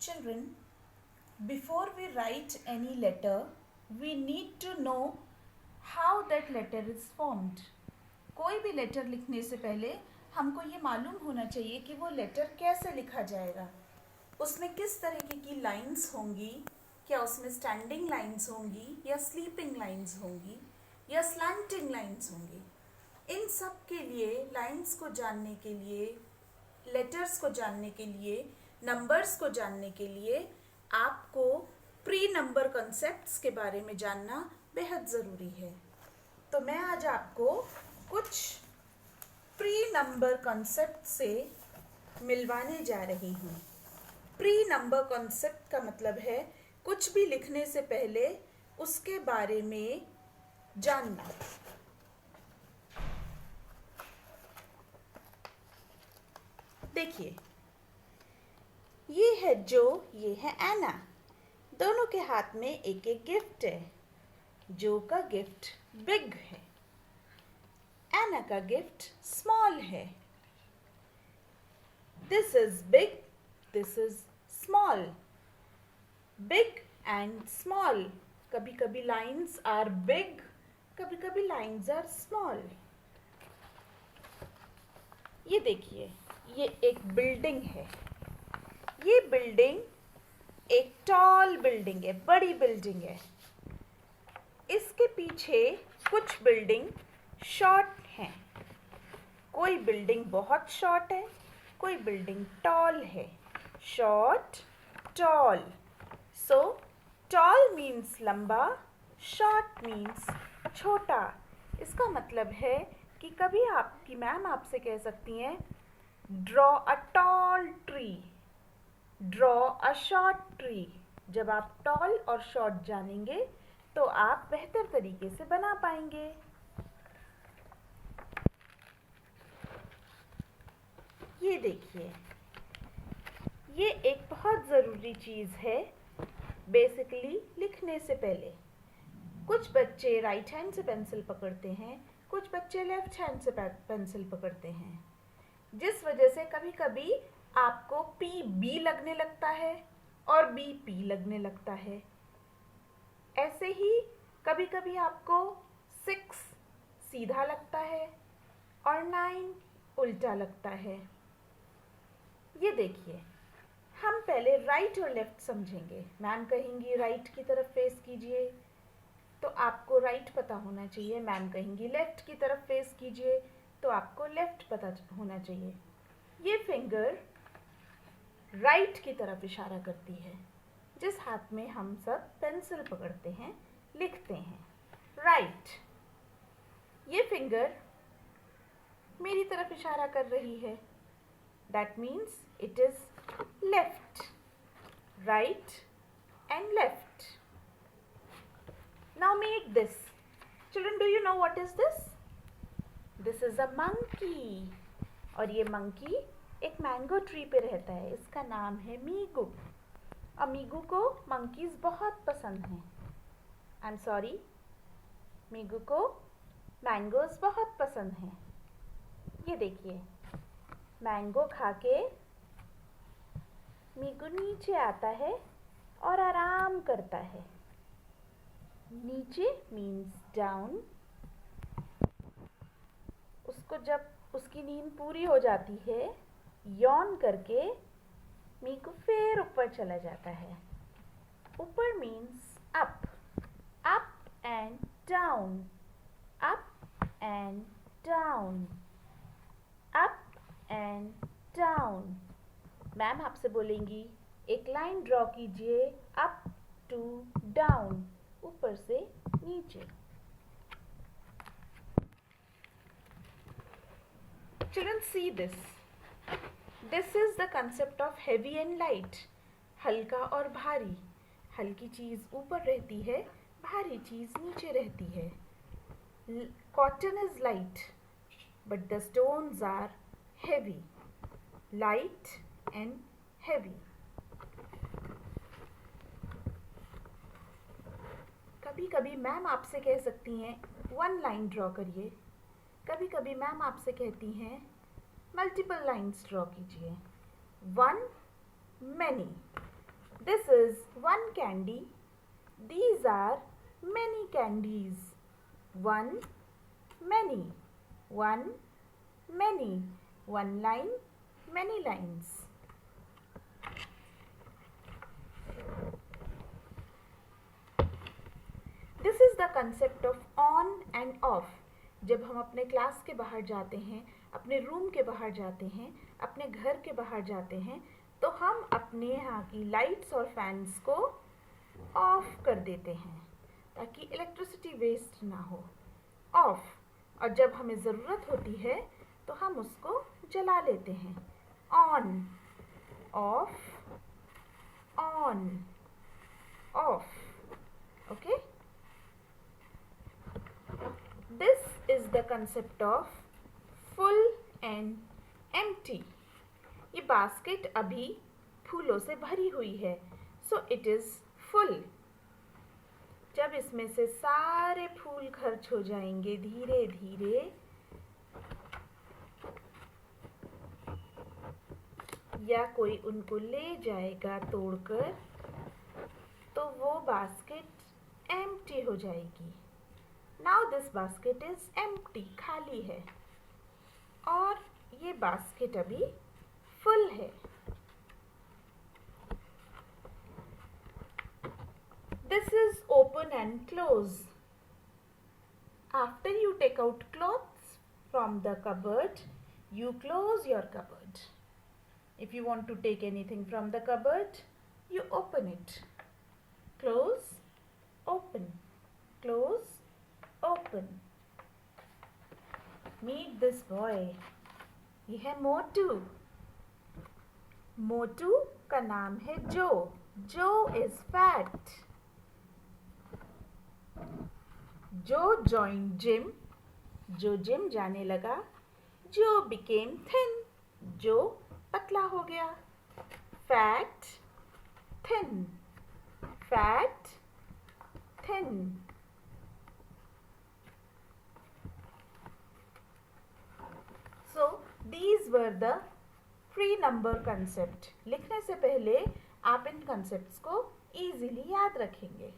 Children, before we write any letter, we need to know how that letter is formed. कोई भी letter लिखने से पहले हमको ये मालूम होना चाहिए कि वो लेटर कैसे लिखा जाएगा, उसमें किस तरीके की लाइंस होंगी, क्या उसमें स्टैंडिंग लाइंस होंगी या स्लीपिंग लाइंस होंगी या स्लैंटिंग लाइंस होंगी. इन सब के लिए, लाइंस को जानने के लिए, लेटर्स को जानने के लिए, नंबर्स को जानने के लिए आपको प्री नंबर कॉन्सेप्ट्स के बारे में जानना बेहद ज़रूरी है. तो मैं आज आपको कुछ प्री नंबर कॉन्सेप्ट से मिलवाने जा रही हूँ. प्री नंबर कॉन्सेप्ट का मतलब है कुछ भी लिखने से पहले उसके बारे में जानना. देखिए, ये है एना. दोनों के हाथ में एक एक गिफ्ट है. जो का गिफ्ट बिग है, एना का गिफ्ट स्मॉल है. This is big, this is small. Big and small. कभी कभी लाइन्स आर बिग, कभी कभी लाइन्स आर स्मॉल. ये देखिए, ये एक बिल्डिंग है. ये बिल्डिंग एक टॉल बिल्डिंग है, बड़ी बिल्डिंग है. इसके पीछे कुछ बिल्डिंग शॉर्ट हैं. कोई बिल्डिंग बहुत शॉर्ट है, कोई बिल्डिंग टॉल है. Short, tall. So tall means लंबा, शॉर्ट मीन्स छोटा. इसका मतलब है कि कभी आपकी मैम आपसे कह सकती हैं, draw a tall tree, draw a short tree. जब आप टॉल और शॉर्ट जानेंगे तो आप बेहतर तरीके से बना पाएंगे. ये देखिए, ये एक बहुत ज़रूरी चीज़ है बेसिकली लिखने से पहले. कुछ बच्चे राइट हैंड से पेंसिल पकड़ते हैं, कुछ बच्चे लेफ्ट हैंड से पेंसिल पकड़ते हैं, जिस वजह से कभी कभी आपको पी बी लगने लगता है और बी पी लगने लगता है. ऐसे ही कभी कभी आपको 6 सीधा लगता है और 9 उल्टा लगता है. ये देखिए, हम पहले राइट और लेफ्ट समझेंगे. मैम कहेंगी राइट की तरफ फेस कीजिए, तो आपको राइट पता होना चाहिए. मैम कहेंगी लेफ्ट की तरफ फेस कीजिए, तो आपको लेफ्ट पता होना चाहिए. ये फिंगर राइट की तरफ इशारा करती है, जिस हाथ में हम सब पेंसिल पकड़ते हैं, लिखते हैं. राइट. ये फिंगर मेरी तरफ इशारा कर रही है. That means it is left. Right and left. Now make this. Children, do you know what is this? This is a monkey. और ये मंकी एक मैंगो ट्री पे रहता है. इसका नाम है मीगू. और मीगू को मंकीज बहुत पसंद हैं. आई एम सॉरी, मीगू को मैंगोज बहुत पसंद हैं. ये देखिए, मैंगो खा के मीगू नीचे आता है और आराम करता है. नीचे मीन्स डाउन. उसको जब उसकी नींद पूरी हो जाती है, यॉन करके मीगू फिर ऊपर चला जाता है. ऊपर means up. Up and down, up and down, up and down. Ma'am आपसे बोलेंगी एक लाइन ड्रॉ कीजिए, अप टू डाउन, ऊपर से नीचे. Children, see this. This is the concept of heavy and light. हल्का और भारी. हल्की चीज़ ऊपर रहती है, भारी चीज़ नीचे रहती है. Cotton is light, but the stones are heavy. Light and heavy. कभी कभी मैम आपसे कह सकती हैं 1 लाइन ड्रॉ करिए. कभी कभी मैम आपसे कहती हैं मल्टीपल लाइन्स ड्रॉ कीजिए. 1 many, This is one candy. These are many candies. One, many. One, many. One line, many lines. This is the concept of on and off. जब हम अपने क्लास के बाहर जाते हैं, अपने रूम के बाहर जाते हैं, अपने घर के बाहर जाते हैं, तो हम अपने यहाँ की लाइट्स और फैंस को ऑफ कर देते हैं ताकि इलेक्ट्रिसिटी वेस्ट ना हो. ऑफ. और जब हमें ज़रूरत होती है तो हम उसको जला लेते हैं. On, of, on, of. Okay. This is the concept of full and empty. ये बास्केट अभी फूलों से भरी हुई है, so it is full. जब इसमें से सारे फूल खर्च हो जाएंगे धीरे धीरे, या कोई उनको ले जाएगा तोड़कर, तो वो बास्केट एम्प्टी हो जाएगी. Now this basket is empty, खाली है, और ये बास्केट अभी फुल है. This is open and close. After you take out clothes from the cupboard, you close your cupboard. If you want to take anything from the cupboard, you open it. Close, open, close, open. Meet this boy. ये है मोटू. मोटू का नाम है जो. जो is fat. जो joined gym. जो gym जाने लगा. जो became thin. जो पतला हो गया. Fat, thin. Fat, thin. So these were the pre-number concept. लिखने से पहले आप इन concepts को easily याद रखेंगे.